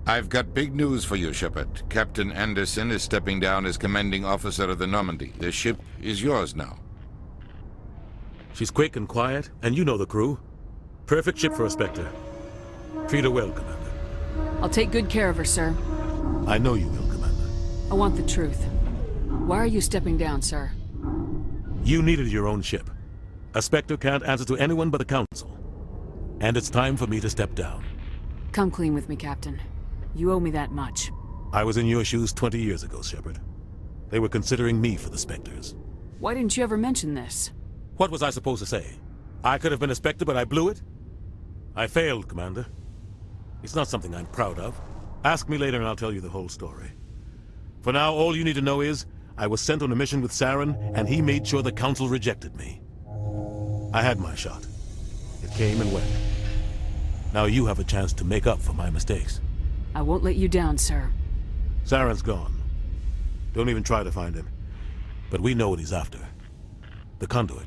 I've got big news for you, Shepard. Captain Anderson is stepping down as commanding officer of the Normandy. The ship is yours now. She's quick and quiet, and you know the crew. Perfect ship for a Spectre. Treat her well, Commander. I'll take good care of her, sir. I know you will, Commander. I want the truth. Why are you stepping down, sir? You needed your own ship. A Spectre can't answer to anyone but the Council. And it's time for me to step down. Come clean with me, Captain. You owe me that much. I was in your shoes 20 years ago, Shepard. They were considering me for the Spectres. Why didn't you ever mention this? What was I supposed to say? I could have been a Spectre, but I blew it? I failed, Commander. It's not something I'm proud of. Ask me later and I'll tell you the whole story. For now, all you need to know is, I was sent on a mission with Saren, and he made sure the Council rejected me. I had my shot. It came and went. Now you have a chance to make up for my mistakes. I won't let you down, sir. Saren's gone. Don't even try to find him. But we know what he's after. The conduit.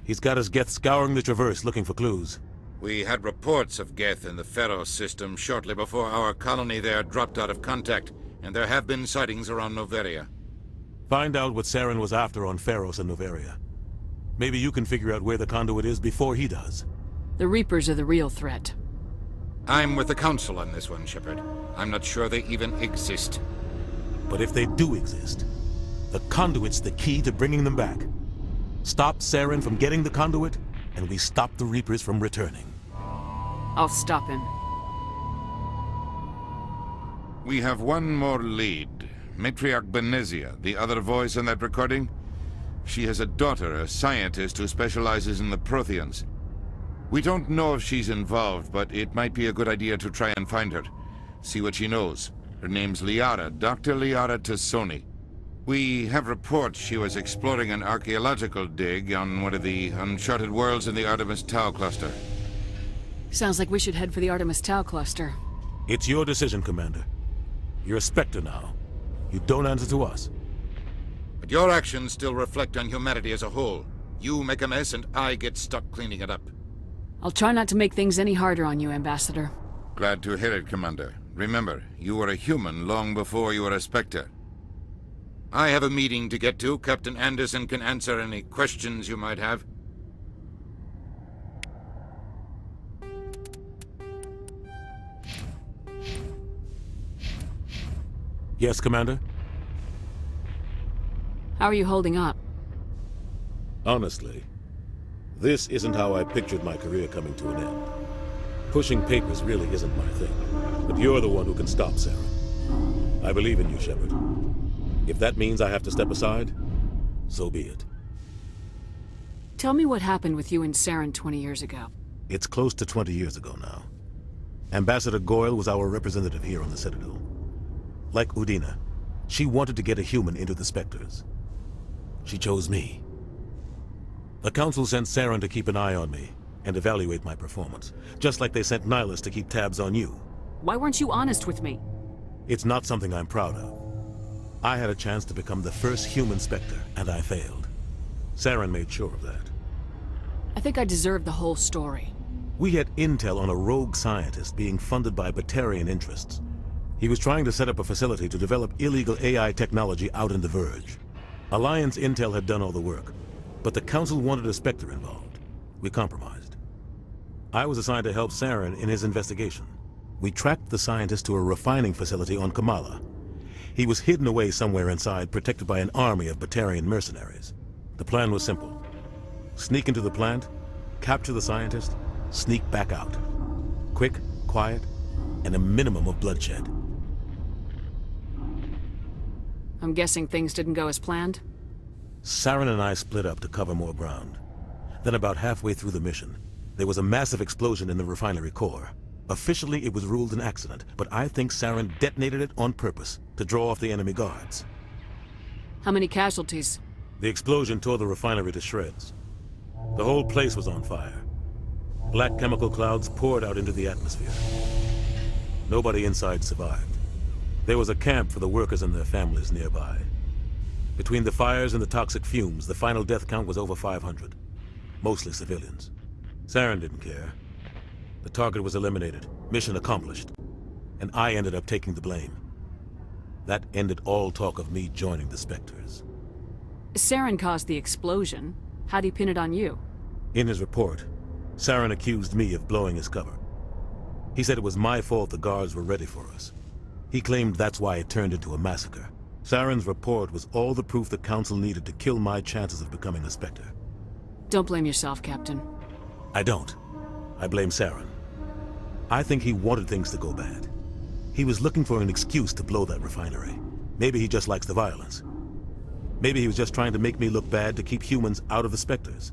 He's got his Geth scouring the Traverse looking for clues. We had reports of Geth in the Pharos system shortly before our colony there dropped out of contact, and there have been sightings around Noveria. Find out what Saren was after on Pharos and Noveria. Maybe you can figure out where the conduit is before he does. The Reapers are the real threat. I'm with the Council on this one, Shepard. I'm not sure they even exist. But if they do exist, the conduit's the key to bringing them back. Stop Saren from getting the conduit, and we stop the Reapers from returning. I'll stop him. We have one more lead. Matriarch Benezia, the other voice on that recording. She has a daughter, a scientist who specializes in the Protheans. We don't know if she's involved, but it might be a good idea to try and find her. See what she knows. Her name's Liara, Dr. Liara Tassoni. We have reports she was exploring an archaeological dig on one of the uncharted worlds in the Artemis Tau cluster. Sounds like we should head for the Artemis Tau cluster. It's your decision, Commander. You're a Spectre now. You don't answer to us. But your actions still reflect on humanity as a whole. You make a mess and I get stuck cleaning it up. I'll try not to make things any harder on you, Ambassador. Glad to hear it, Commander. Remember, you were a human long before you were a Spectre. I have a meeting to get to. Captain Anderson can answer any questions you might have. Yes, Commander? How are you holding up? Honestly, this isn't how I pictured my career coming to an end. Pushing papers really isn't my thing, but you're the one who can stop Saren. I believe in you, Shepard. If that means I have to step aside, so be it. Tell me what happened with you and Saren 20 years ago. It's close to 20 years ago now. Ambassador Goyle was our representative here on the Citadel. Like Udina, she wanted to get a human into the Spectres. She chose me. The Council sent Saren to keep an eye on me and evaluate my performance, just like they sent Nihilus to keep tabs on you. Why weren't you honest with me? It's not something I'm proud of. I had a chance to become the first human Spectre, and I failed. Saren made sure of that. I think I deserve the whole story. We had intel on a rogue scientist being funded by Batarian interests. He was trying to set up a facility to develop illegal AI technology out in the Verge. Alliance intel had done all the work, but the Council wanted a Spectre involved. We compromised. I was assigned to help Saren in his investigation. We tracked the scientist to a refining facility on Kamala. He was hidden away somewhere inside, protected by an army of Batarian mercenaries. The plan was simple. Sneak into the plant, capture the scientist, sneak back out. Quick, quiet, and a minimum of bloodshed. I'm guessing things didn't go as planned? Saren and I split up to cover more ground. Then about halfway through the mission, there was a massive explosion in the refinery core. Officially, it was ruled an accident, but I think Saren detonated it on purpose to draw off the enemy guards. How many casualties? The explosion tore the refinery to shreds. The whole place was on fire. Black chemical clouds poured out into the atmosphere. Nobody inside survived. There was a camp for the workers and their families nearby. Between the fires and the toxic fumes, the final death count was over 500. Mostly civilians. Saren didn't care. The target was eliminated. Mission accomplished. and I ended up taking the blame. That ended all talk of me joining the Spectres. Saren caused the explosion. How'd he pin it on you? In his report, Saren accused me of blowing his cover. He said it was my fault the guards were ready for us. He claimed that's why it turned into a massacre. Saren's report was all the proof the Council needed to kill my chances of becoming a Spectre. Don't blame yourself, Captain. I don't. I blame Saren. I think he wanted things to go bad. He was looking for an excuse to blow that refinery. Maybe he just likes the violence. Maybe he was just trying to make me look bad to keep humans out of the Spectres.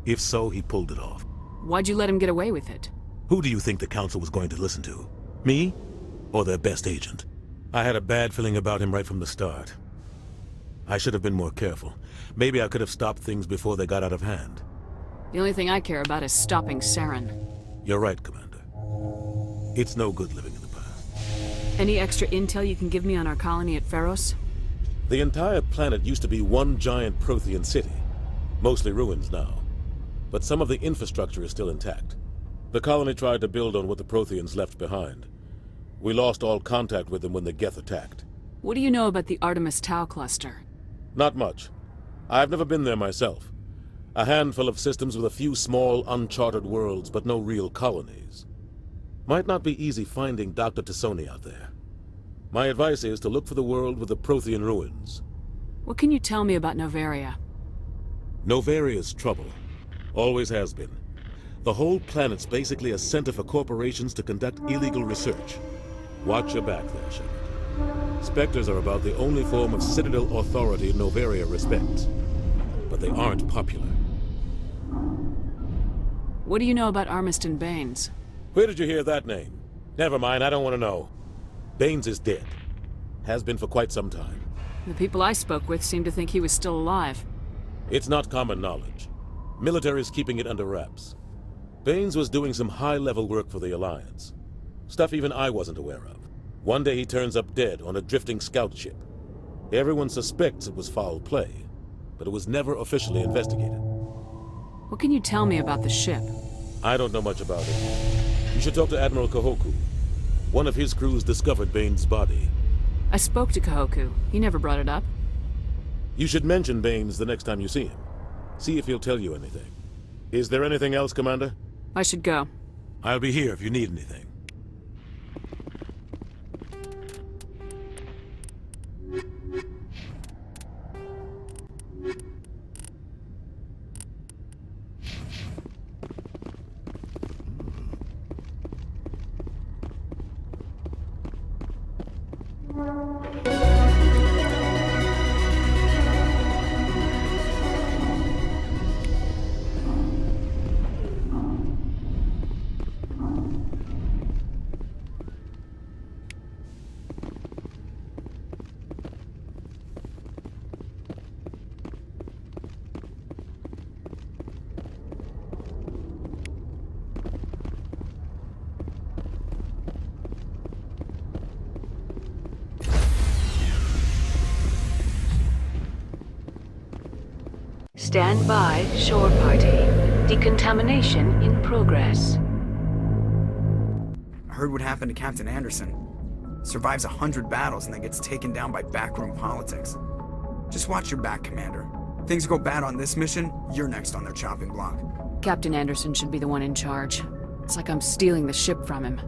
If so, he pulled it off. Why'd you let him get away with it? Who do you think the Council was going to listen to? Me? Or their best agent? I had a bad feeling about him right from the start. I should have been more careful. Maybe I could have stopped things before they got out of hand. The only thing I care about is stopping Saren. You're right, Commander. It's no good living in the past. Any extra intel you can give me on our colony at Pharos? The entire planet used to be one giant Prothean city. Mostly ruins now. But some of the infrastructure is still intact. The colony tried to build on what the Protheans left behind. We lost all contact with them when the Geth attacked. What do you know about the Artemis Tau cluster? Not much. I've never been there myself. A handful of systems with a few small, uncharted worlds, but no real colonies. Might not be easy finding Dr. Tassoni out there. My advice is to look for the world with the Prothean ruins. What can you tell me about Novaria? Novaria's trouble. Always has been. The whole planet's basically a center for corporations to conduct illegal research. Watch your back there, Shepard. Spectres are about the only form of Citadel authority Novaria respects. But they aren't popular. What do you know about Armiston Baines? Where did you hear that name? Never mind, I don't want to know. Baines is dead. Has been for quite some time. The people I spoke with seemed to think he was still alive. It's not common knowledge. Military's keeping it under wraps. Baines was doing some high-level work for the Alliance. Stuff even I wasn't aware of. One day he turns up dead on a drifting scout ship. Everyone suspects it was foul play, but it was never officially investigated. What can you tell me about the ship? I don't know much about it. You should talk to Admiral Kahoku. One of his crews discovered Baines' body. I spoke to Kahoku. He never brought it up. You should mention Baines the next time you see him. See if he'll tell you anything. Is there anything else, Commander? I should go. I'll be here if you need anything. Stand by, shore party. Decontamination in progress. I heard what happened to Captain Anderson. Survives 100 battles and then gets taken down by backroom politics. Just watch your back, Commander. Things go bad on this mission, you're next on their chopping block. Captain Anderson should be the one in charge. It's like I'm stealing the ship from him.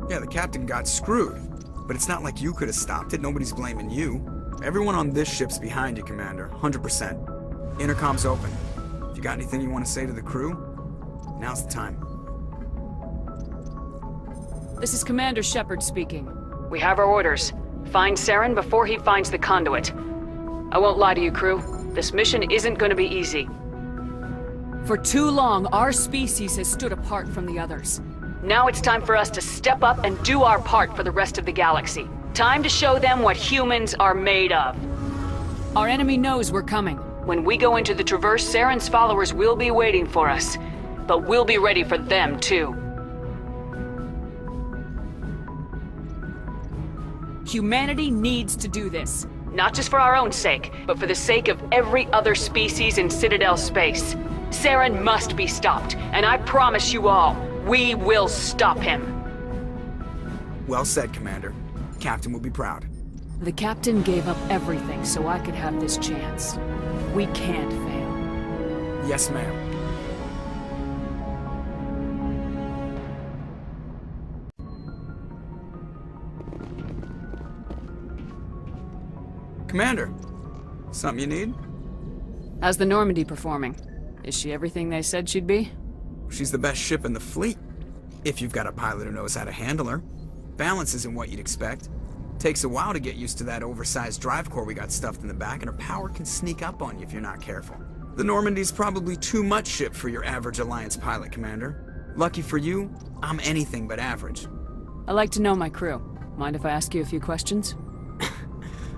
Yeah, the captain got screwed. But it's not like you could have stopped it, nobody's blaming you. Everyone on this ship's behind you, Commander, 100%. Intercom's open. If you got anything you want to say to the crew, now's the time. This is Commander Shepard speaking. We have our orders. Find Saren before he finds the conduit. I won't lie to you, crew. This mission isn't going to be easy. For too long, our species has stood apart from the others. Now it's time for us to step up and do our part for the rest of the galaxy. Time to show them what humans are made of. Our enemy knows we're coming. When we go into the Traverse, Saren's followers will be waiting for us. But we'll be ready for them, too. Humanity needs to do this. Not just for our own sake, but for the sake of every other species in Citadel space. Saren must be stopped, and I promise you all, we will stop him. Well said, Commander. Captain will be proud. The captain gave up everything so I could have this chance. We can't fail. Yes, ma'am. Commander, something you need? How's the Normandy performing? Is she everything they said she'd be? She's the best ship in the fleet. If you've got a pilot who knows how to handle her. Balance isn't what you'd expect. Takes a while to get used to that oversized drive core we got stuffed in the back, and her power can sneak up on you if you're not careful. The Normandy's probably too much ship for your average Alliance pilot, Commander. Lucky for you, I'm anything but average. I like to know my crew. Mind if I ask you a few questions?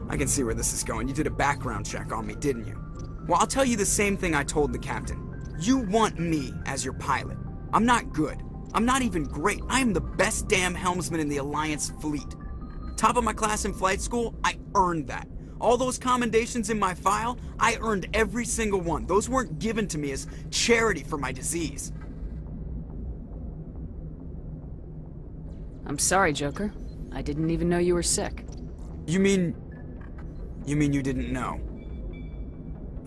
I can see where this is going. You did a background check on me, didn't you? Well, I'll tell you the same thing I told the captain. You want me as your pilot. I'm not good. I'm not even great. I am the best damn helmsman in the Alliance fleet. Top of my class in flight school, I earned that. All those commendations in my file, I earned every single one. Those weren't given to me as charity for my disease. I'm sorry, Joker. I didn't even know you were sick. You mean you didn't know?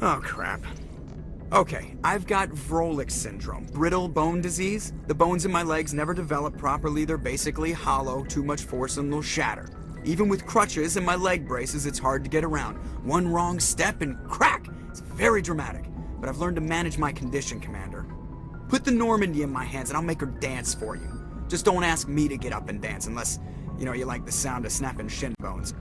Oh, crap. Okay, I've got Vrolik syndrome, brittle bone disease. The bones in my legs never develop properly. They're basically hollow, too much force and they'll shatter. Even with crutches and my leg braces, it's hard to get around. One wrong step and crack! It's very dramatic. But I've learned to manage my condition, Commander. Put the Normandy in my hands and I'll make her dance for you. Just don't ask me to get up and dance unless, you like the sound of snapping shin bones.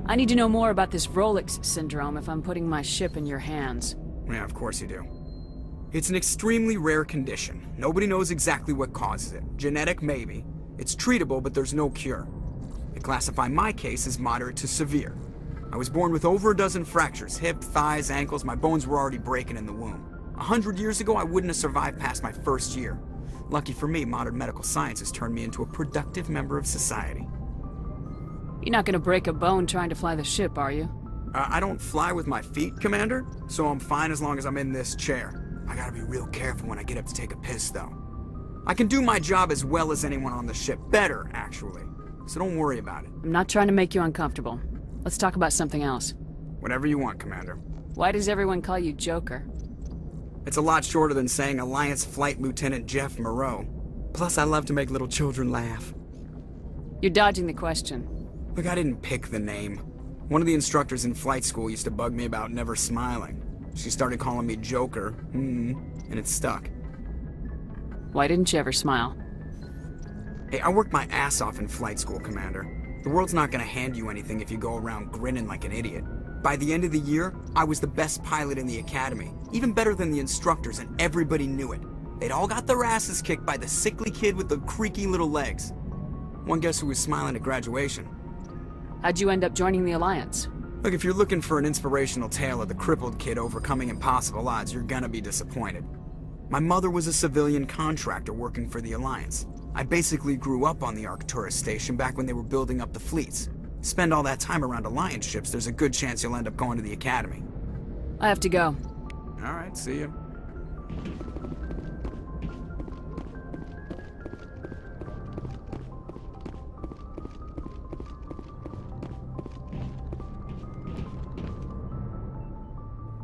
I need to know more about this Vrolik syndrome if I'm putting my ship in your hands. Yeah, of course you do. It's an extremely rare condition. Nobody knows exactly what causes it. Genetic, maybe. It's treatable, but there's no cure. They classify my case as moderate to severe. I was born with over a dozen fractures, hip, thighs, ankles. My bones were already breaking in the womb. 100 years ago, I wouldn't have survived past my first year. Lucky for me, modern medical science has turned me into a productive member of society. You're not gonna break a bone trying to fly the ship, are you? I don't fly with my feet, Commander, so I'm fine as long as I'm in this chair. I gotta be real careful when I get up to take a piss, though. I can do my job as well as anyone on the ship. Better, actually. So don't worry about it. I'm not trying to make you uncomfortable. Let's talk about something else. Whatever you want, Commander. Why does everyone call you Joker? It's a lot shorter than saying Alliance Flight Lieutenant Jeff Moreau. Plus, I love to make little children laugh. You're dodging the question. Look, I didn't pick the name. One of the instructors in flight school used to bug me about never smiling. She started calling me Joker, and it stuck. Why didn't you ever smile? Hey, I worked my ass off in flight school, Commander. The world's not gonna hand you anything if you go around grinning like an idiot. By the end of the year, I was the best pilot in the academy, even better than the instructors, and everybody knew it. They'd all got their asses kicked by the sickly kid with the creaky little legs. One guess who was smiling at graduation? How'd you end up joining the Alliance? Look, if you're looking for an inspirational tale of the crippled kid overcoming impossible odds, you're gonna be disappointed. My mother was a civilian contractor working for the Alliance. I basically grew up on the Arcturus station back when they were building up the fleets. Spend all that time around Alliance ships, there's a good chance you'll end up going to the Academy. I have to go. Alright, see ya.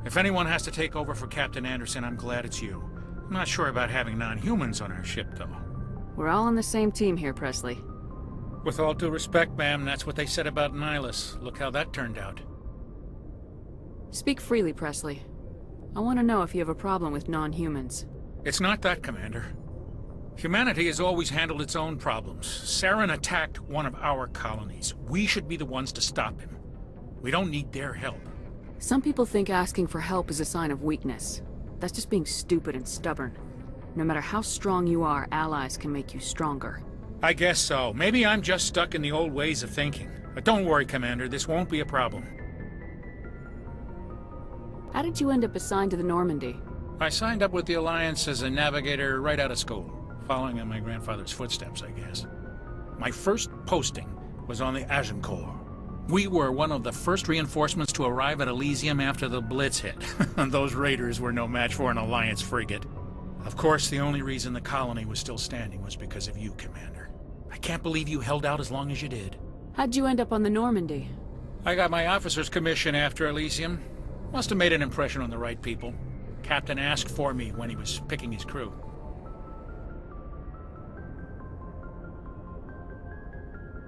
If anyone has to take over for Captain Anderson, I'm glad it's you. I'm not sure about having non-humans on our ship, though. We're all on the same team here, Presley. With all due respect, ma'am, that's what they said about Nihilus. Look how that turned out. Speak freely, Presley. I want to know if you have a problem with non-humans. It's not that, Commander. Humanity has always handled its own problems. Saren attacked one of our colonies. We should be the ones to stop him. We don't need their help. Some people think asking for help is a sign of weakness. That's just being stupid and stubborn. No matter how strong you are, allies can make you stronger. I guess so. Maybe I'm just stuck in the old ways of thinking. But don't worry, Commander, this won't be a problem. How did you end up assigned to the Normandy? I signed up with the Alliance as a navigator right out of school, following in my grandfather's footsteps, I guess. My first posting was on the Agincourt. We were one of the first reinforcements to arrive at Elysium after the Blitz hit. Those raiders were no match for an Alliance frigate. Of course, the only reason the colony was still standing was because of you, Commander. I can't believe you held out as long as you did. How'd you end up on the Normandy? I got my officer's commission after Elysium. Must have made an impression on the right people. Captain asked for me when he was picking his crew.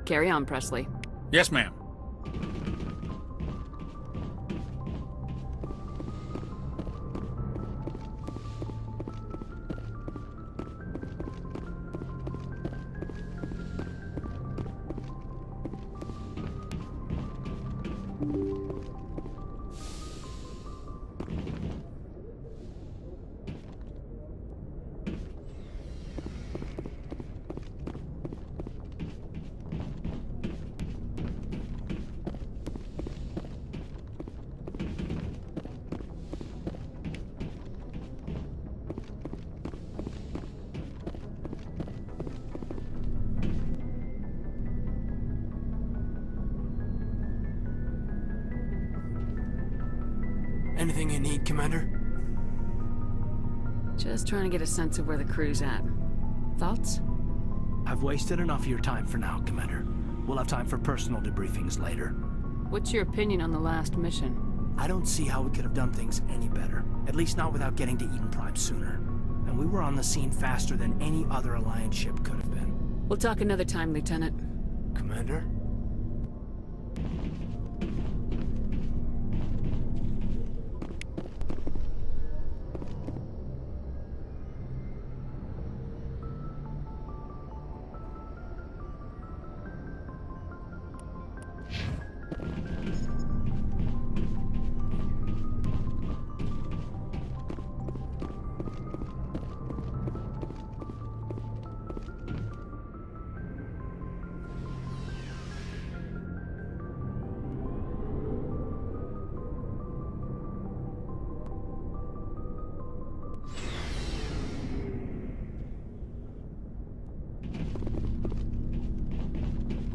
Carry on, Presley. Yes, ma'am. Anything you need, Commander? Just trying to get a sense of where the crew's at. Thoughts? I've wasted enough of your time for now, Commander. We'll have time for personal debriefings later. What's your opinion on the last mission? I don't see how we could have done things any better. At least not without getting to Eden Prime sooner. And we were on the scene faster than any other Alliance ship could have been. We'll talk another time, Lieutenant. Commander?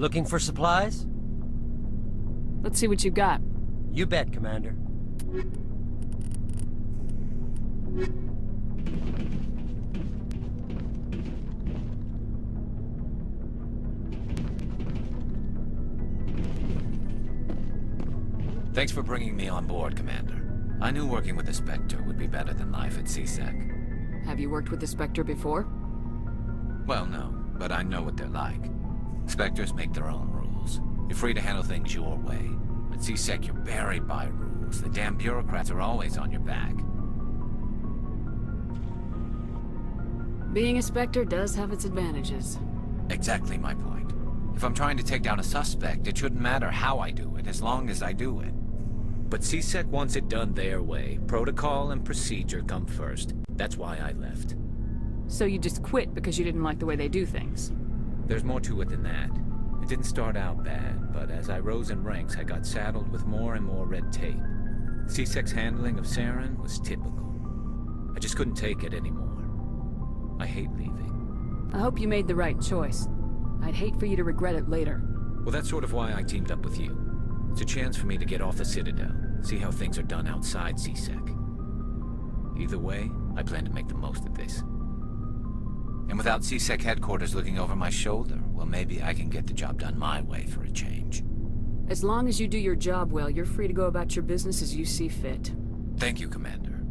Looking for supplies? Let's see what you got. You bet, Commander. Thanks for bringing me on board, Commander. I knew working with the Spectre would be better than life at CSEC. Have you worked with the Spectre before? Well, no, but I know what they're like. Spectres make their own rules. You're free to handle things your way. At CSEC, you're buried by rules. The damn bureaucrats are always on your back. Being a Spectre does have its advantages. Exactly my point. If I'm trying to take down a suspect, it shouldn't matter how I do it, as long as I do it. But CSEC wants it done their way. Protocol and procedure come first. That's why I left. So you just quit because you didn't like the way they do things? There's more to it than that. It didn't start out bad, but as I rose in ranks, I got saddled with more and more red tape. CSEC's handling of Saren was typical. I just couldn't take it anymore. I hate leaving. I hope you made the right choice. I'd hate for you to regret it later. Well, that's sort of why I teamed up with you. It's a chance for me to get off the Citadel, see how things are done outside CSEC. Either way, I plan to make the most of this. And without CSEC headquarters looking over my shoulder, well, maybe I can get the job done my way for a change. As long as you do your job well, you're free to go about your business as you see fit. Thank you, Commander.